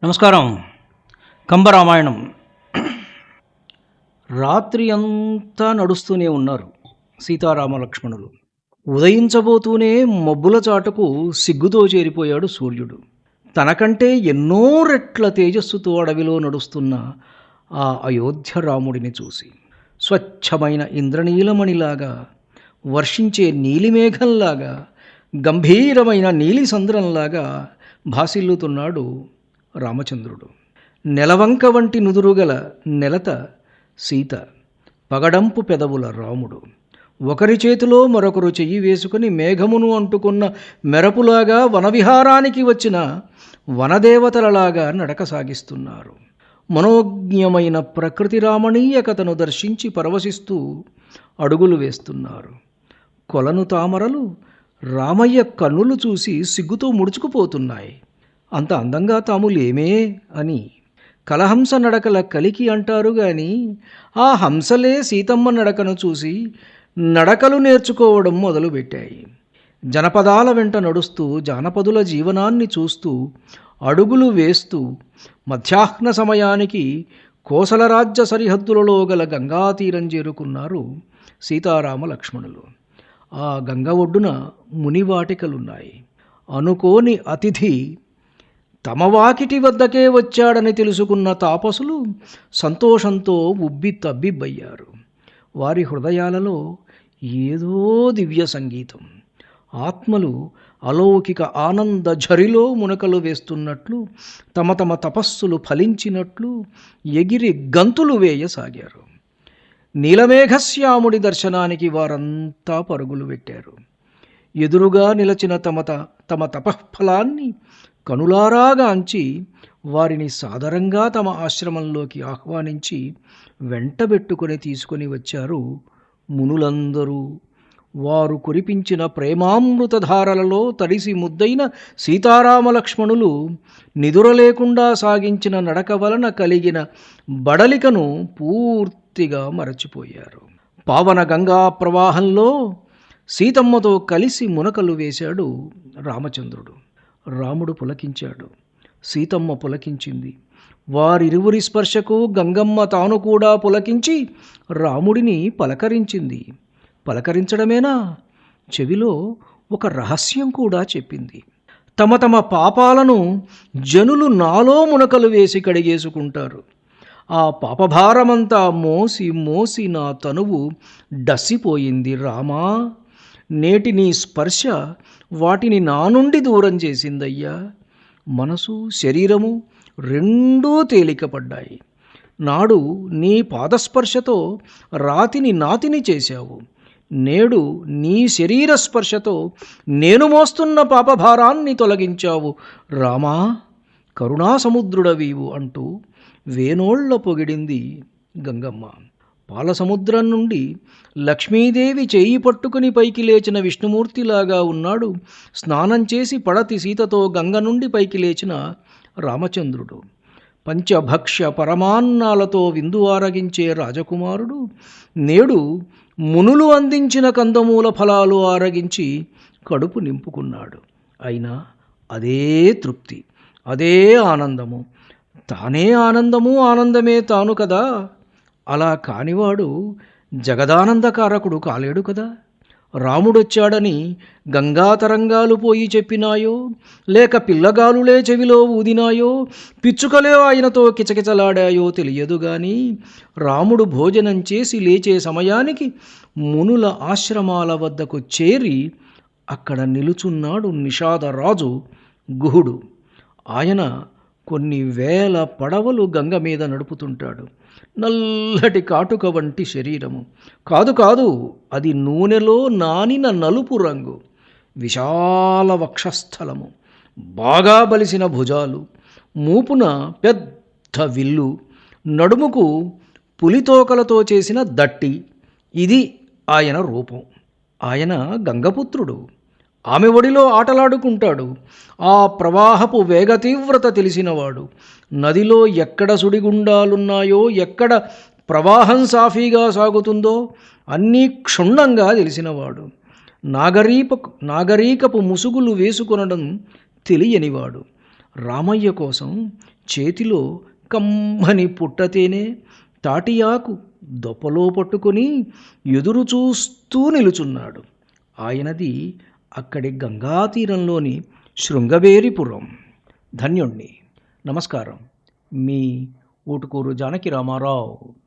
నమస్కారం. కంబరామాయణం. రాత్రి అంతా నడుస్తూనే ఉన్నారు సీతారామ లక్ష్మణులు. ఉదయించబోతూనే మబ్బుల చాటుకు సిగ్గుతో చేరిపోయాడు సూర్యుడు. తనకంటే ఎన్నో రెట్ల తేజస్సుతో అడవిలో నడుస్తున్న ఆ అయోధ్య రాముడిని చూసి స్వచ్ఛమైన ఇంద్రనీలమణిలాగా, వర్షించే నీలిమేఘంలాగా, గంభీరమైన నీలి సంద్రంలాగా భాసిల్లుతున్నాడు రామచంద్రుడు. నెలవంక వంటి నుదురుగల నెలత సీత, పగడంపు పెదవుల రాముడు. ఒకరి చేతిలో మరొకరు చెయ్యి వేసుకుని మేఘమును అంటుకున్న మెరపులాగా వనవిహారానికి వచ్చిన వనదేవతలలాగా నడక సాగిస్తున్నారు. మనోజ్ఞమైన ప్రకృతి రామణీయకతను దర్శించి పరవశిస్తూ అడుగులు వేస్తున్నారు. కొలను తామరలు రామయ్య కన్నులు చూసి సిగ్గుతో ముడుచుకుపోతున్నాయి. అంత అందంగా తాము లేమే అని. కలహంస నడకల కలికి అంటారు గాని ఆ హంసలే సీతమ్మ నడకను చూసి నడకలు నేర్చుకోవడం మొదలుపెట్టాయి. జనపదాల వెంట నడుస్తూ జానపదుల జీవనాన్ని చూస్తూ అడుగులు వేస్తూ మధ్యాహ్న సమయానికి కోసలరాజ్య సరిహద్దులలో గల గంగాతీరం చేరుకున్నారు సీతారామ లక్ష్మణులు. ఆ గంగ ఒడ్డున మునివాటికలున్నాయి. అనుకోని అతిథి తమ వాకిటి వద్దకే వచ్చాడని తెలుసుకున్న తాపసులు సంతోషంతో ఉబ్బి తబ్బిబ్బయ్యారు. వారి హృదయాలలో ఏదో దివ్య సంగీతం. ఆత్మలు అలౌకిక ఆనంద ఝరిలో మునకలు వేస్తున్నట్లు, తమ తమ తపస్సులు ఫలించినట్లు ఎగిరి గంతులు వేయసాగారు. నీలమేఘశ్యాముడి దర్శనానికి వారంతా పరుగులు పెట్టారు. ఎదురుగా నిలచిన తమ తపఃఫలాన్ని కనులారాగాంచి వారిని సాదరంగా తమ ఆశ్రమంలోకి ఆహ్వానించి వెంటబెట్టుకుని తీసుకొని వచ్చారు మునులందరూ. వారు కురిపించిన ప్రేమామృతధారలలో తడిసి ముద్దైన సీతారామ లక్ష్మణులు నిదురలేకుండా సాగించిన నడక వలన కలిగిన బడలికను పూర్తిగా మరచిపోయారు. పావన గంగా ప్రవాహంలో సీతమ్మతో కలిసి మునకలు వేశాడు రామచంద్రుడు. రాముడు పులకించాడు, సీతమ్మ పులకించింది. వారిరువురి స్పర్శకు గంగమ్మ తాను కూడా పులకించి రాముడిని పలకరించింది. పలకరించడమేనా, చెవిలో ఒక రహస్యం కూడా చెప్పింది. తమ తమ పాపాలను జనులు నాలో మునకలు వేసి కడిగేసుకుంటారు. ఆ పాపభారమంతా మోసి మోసి నా తనువు డస్సిపోయింది రామా. నేటి నీ స్పర్శ వాటిని నా నుండి దూరం చేసిందయ్యా. మనసు శరీరము రెండూ తేలికపడ్డాయి. నాడు నీ పాదస్పర్శతో రాతిని నాతిని చేశావు. నేడు నీ శరీర స్పర్శతో నేను మోస్తున్న పాపభారాన్ని తొలగించావు రామా. కరుణాసముద్రుడవీవు అంటూ వేనోళ్ల పొగిడింది గంగమ్మ. పాలసముద్రం నుండి లక్ష్మీదేవి చేయి పట్టుకుని పైకి లేచిన విష్ణుమూర్తిలాగా ఉన్నాడు స్నానం చేసి పడతి సీతతో గంగ నుండి పైకి లేచిన రామచంద్రుడు. పంచభక్ష్య పరమాన్నాలతో విందు ఆరగించే రాజకుమారుడు నేడు మునులు అందించిన కందమూల ఫలాలు ఆరగించి కడుపు నింపుకున్నాడు. అయినా అదే తృప్తి, అదే ఆనందము. తానే ఆనందము, ఆనందమే తాను కదా. అలా కానివాడు జగదానందకారకుడు కాలేడు కదా. రాముడొచ్చాడని గంగాతరంగాలు పోయి చెప్పినాయో, లేక పిల్లగాలులే చెవిలో ఊదినాయో, పిచ్చుకలే ఆయనతో కిచకిచలాడాయో తెలియదు గాని రాముడు భోజనం చేసి లేచే సమయానికి మునుల ఆశ్రమాల వద్దకు చేరి అక్కడ నిలుచున్నాడు నిషాదరాజు గుహుడు. ఆయన కొన్ని వేల పడవలు గంగ మీద నడుపుతుంటాడు. నల్లటి కాటుక వంటి శరీరము కాదు, అది నూనెలో నానిన నలుపు రంగు. విశాల వక్షస్థలము, బాగా బలిసిన భుజాలు, మూపున పెద్ద విల్లు, నడుముకు పులితోకలతో చేసిన దట్టి. ఇది ఆయన రూపం. ఆయన గంగపుత్రుడు. ఆమె ఒడిలో ఆటలాడుకుంటాడు. ఆ ప్రవాహపు వేగతీవ్రత తెలిసినవాడు. నదిలో ఎక్కడ సుడిగుండాలున్నాయో, ఎక్కడ ప్రవాహం సాఫీగా సాగుతుందో అన్నీ క్షుణ్ణంగా తెలిసినవాడు. నాగరీకపు ముసుగులు వేసుకొనడం తెలియనివాడు. రామయ్య కోసం చేతిలో కమ్మని పుట్టతేనే తాటియాకు దొప్పలో పట్టుకొని ఎదురు చూస్తూ నిలుచున్నాడు. ఆయనది అక్కడి గంగా తీరంలోని శృంగవేరిపురం. ధన్యుణ్ణి. నమస్కారం. మీ ఊటుకూరు జానకి రామారావు.